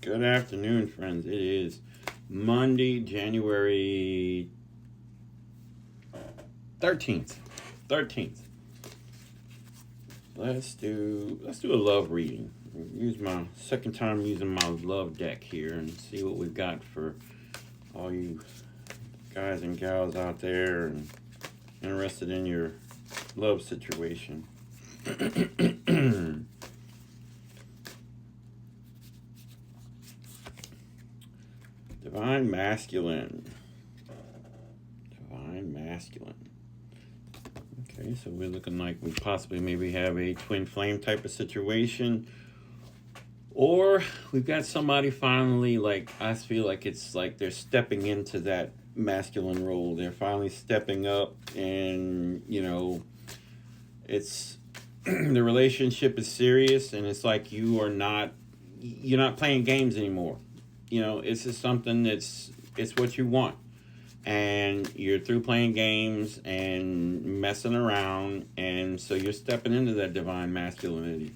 Good afternoon, friends. It is Monday, January 13th. 13th. Let's do a love reading. Use my second time using my love deck here and see what we've got for all you guys and gals out there and interested in your love situation. Divine Masculine. Divine Masculine. Okay, so we're looking like we possibly maybe have a twin flame type of situation. Or we've got somebody finally, like, I feel like it's like they're stepping into that masculine role. They're finally stepping up and, it's the relationship is serious and it's like you're not playing games anymore. It's just something it's what you want. And you're through playing games and messing around, and so you're stepping into that divine masculinity.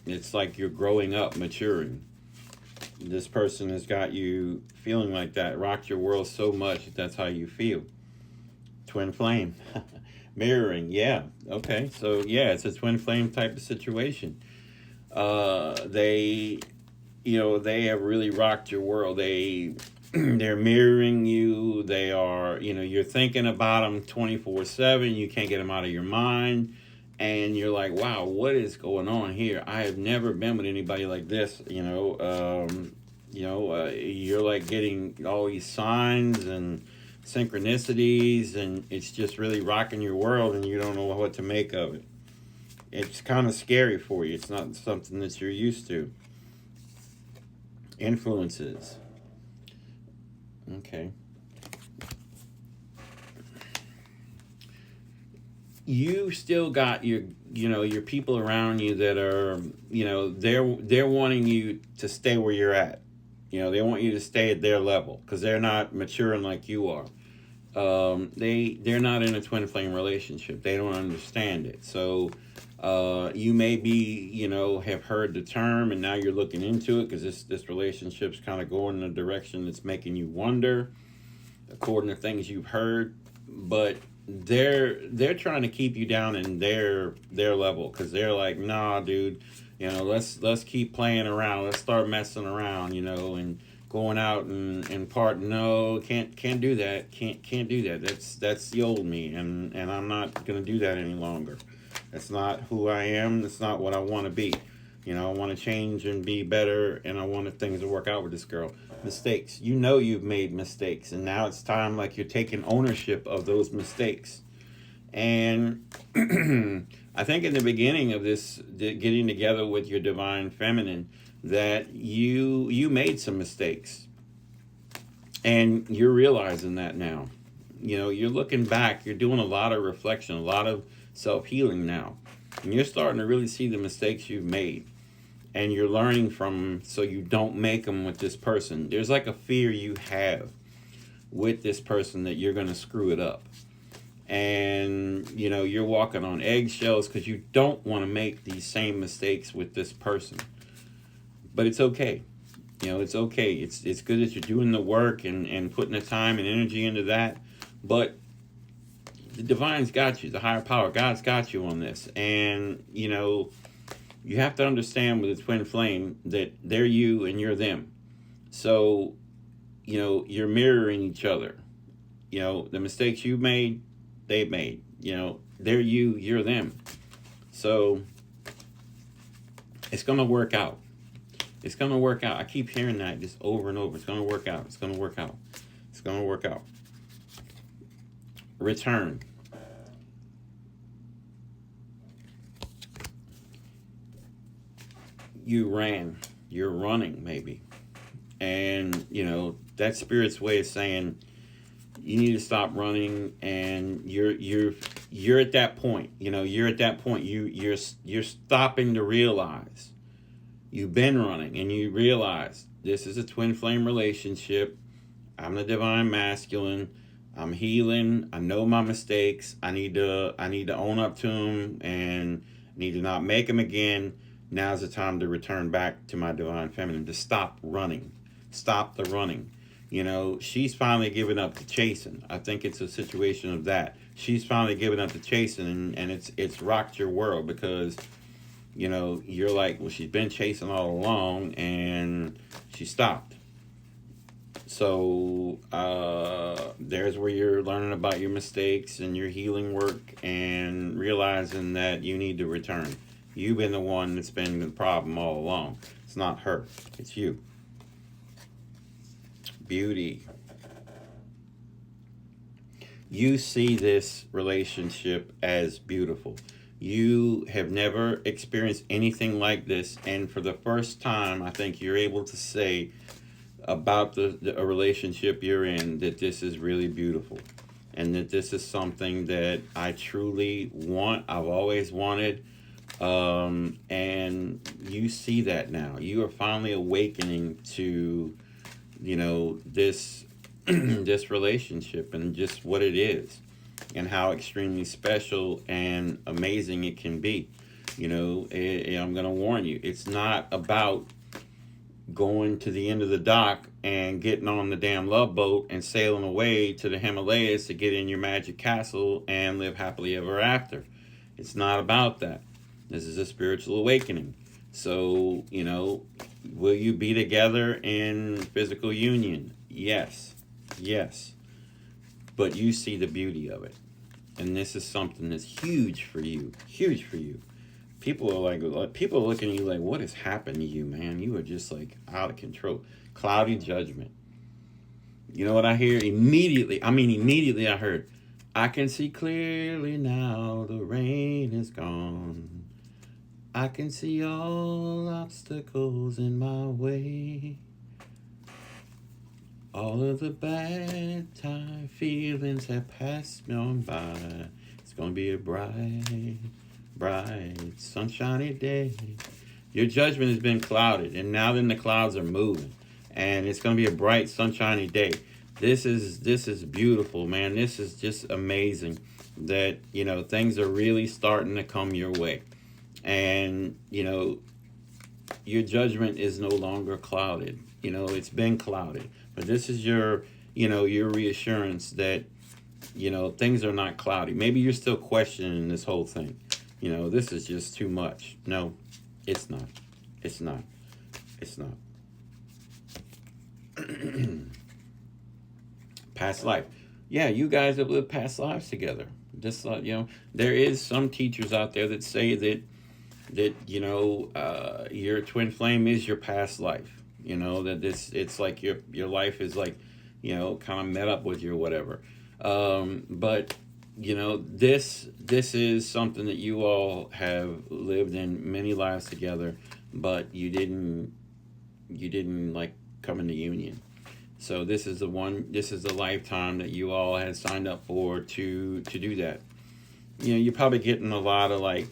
It's like you're growing up, maturing. This person has got you feeling like that, rocked your world so much that's how you feel. Twin flame. Mirroring, yeah. Okay, so yeah, it's a twin flame type of situation. They have really rocked your world. They're mirroring you. They are, you're thinking about them 24/7. You can't get them out of your mind. And you're like, wow, what is going on here? I have never been with anybody like this. You're like getting all these signs and synchronicities, and it's just really rocking your world, and you don't know what to make of it. It's kind of scary for you. It's not something that you're used to. Influences. Okay. You still got your people around you that are, they're wanting you to stay where you're at. They want you to stay at their level because they're not maturing like you are. They're not in a twin flame relationship. They don't understand it. So you may be, have heard the term and now you're looking into it because this relationship's kind of going in a direction that's making you wonder according to things you've heard. But they're trying to keep you down in their level because they're like, nah, dude, let's keep playing around. Let's start messing around, and going out and part. No, can't do that. Can't do that. That's the old me, and I'm not gonna do that any longer. That's not who I am. That's not what I want to be. I want to change and be better, and I wanted things to work out with this girl. Mistakes. You've made mistakes, and now it's time like you're taking ownership of those mistakes. And I think in the beginning of this, getting together with your divine feminine, that you made some mistakes. And you're realizing that now. You're looking back, you're doing a lot of reflection, a lot of self-healing now. And you're starting to really see the mistakes you've made. And you're learning from them so you don't make them with this person. There's like a fear you have with this person that you're going to screw it up. And, you're walking on eggshells because you don't want to make these same mistakes with this person. But it's okay. It's okay. It's good that you're doing the work and putting the time and energy into that. But the divine's got you. The higher power, God's got you on this. And, you have to understand with the twin flame that they're you and you're them. So, you're mirroring each other. The mistakes you made, they've made. They're you, you're them. So, it's going to work out. It's going to work out. I keep hearing that just over and over. It's going to work out. It's going to work out. It's going to work out. Return. You ran. You're running, maybe. And, that spirit's way of saying you need to stop running, and you're at that point. You're at that point. You're stopping to realize you've been running, and you realize this is a twin flame relationship. I'm the divine masculine. I'm healing. I know my mistakes. I need to own up to them and need to not make them again. Now's the time to return back to my divine feminine, to stop running. Stop the running. You know, she's finally given up to chasing. I think it's a situation of that. She's finally given up to chasing, and it's rocked your world because, you know, you're like, well, she's been chasing all along, and she stopped. So there's where you're learning about your mistakes and your healing work and realizing that you need to return. You've been the one that's been the problem all along. It's not her, it's you. Beauty. You see this relationship as beautiful. You have never experienced anything like this, and for the first time, I think you're able to say about a relationship you're in that this is really beautiful, and that this is something that I truly want. I've always wanted, and you see that now. You are finally awakening to, you know, this this relationship and just what it is and how extremely special and amazing it can be. You know, I'm going to warn you, it's not about going to the end of the dock and getting on the damn love boat and sailing away to the Himalayas to get in your magic castle and live happily ever after. It's not about that. This is a spiritual awakening. So, you know, will you be together in physical union? Yes. Yes. But you see the beauty of it. And this is something that's huge for you. Huge for you. People are people are looking at you like, what has happened to you, man? You are just like out of control. Cloudy judgment. You know what I hear? Immediately I heard, I can see clearly now, the rain is gone. I can see all obstacles in my way. All of the bad time feelings have passed me on by. It's gonna be a bright, sunshiny day. Your judgment has been clouded, and now then the clouds are moving, and it's going to be a bright, sunshiny day. This is beautiful, man. This is just amazing that, you know, things are really starting to come your way, and, you know, your judgment is no longer clouded. You know, it's been clouded, but this is your, you know, your reassurance that, you know, things are not cloudy. Maybe you're still questioning this whole thing. You know, this is just too much. No, it's not. It's not. It's not. Past life. Yeah, you guys have lived past lives together. Just you know, there is some teachers out there that say that you know, your twin flame is your past life. You know, that it's like your life is like, you know, kind of met up with you or whatever. But you know, this is something that you all have lived in many lives together, but you didn't like come into union. So this is the lifetime that you all had signed up for to do that. You know, you're probably getting a lot of like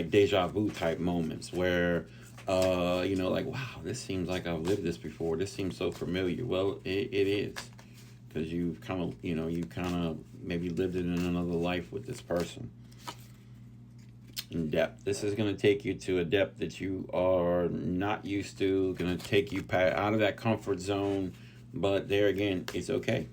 deja vu type moments where you know, like, wow, this seems like I've lived this before. This seems so familiar. Well, it is, because you've kind of maybe lived it in another life with this person. In depth. This is going to take you to a depth that you are not used to. Going to take you out of that comfort zone. But there again, it's okay.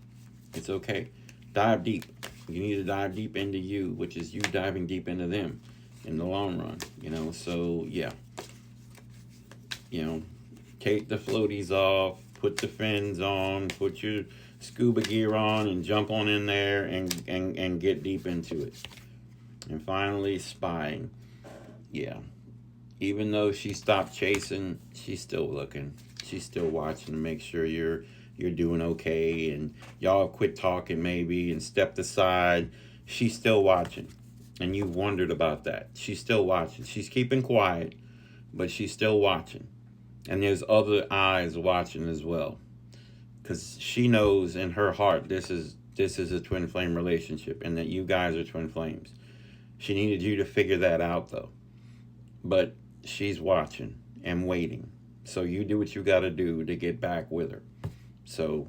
It's okay. Dive deep. You need to dive deep into you, which is you diving deep into them in the long run. You know, so yeah. You know, take the floaties off, put the fins on, put your scuba gear on, and jump on in there and get deep into it. And finally, spying. Yeah. Even though she stopped chasing, she's still looking. She's still watching to make sure you're doing okay, and y'all quit talking maybe and stepped aside. She's still watching. And you wondered about that. She's still watching. She's keeping quiet, but she's still watching. And there's other eyes watching as well. Because she knows in her heart this is a twin flame relationship, and that you guys are twin flames. She needed you to figure that out, though. But she's watching and waiting. So you do what you got to do to get back with her. So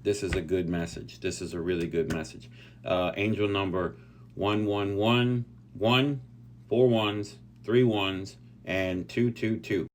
this is a good message. This is a really good message. Angel number 1111, 4 1s, 3 1s, and 222.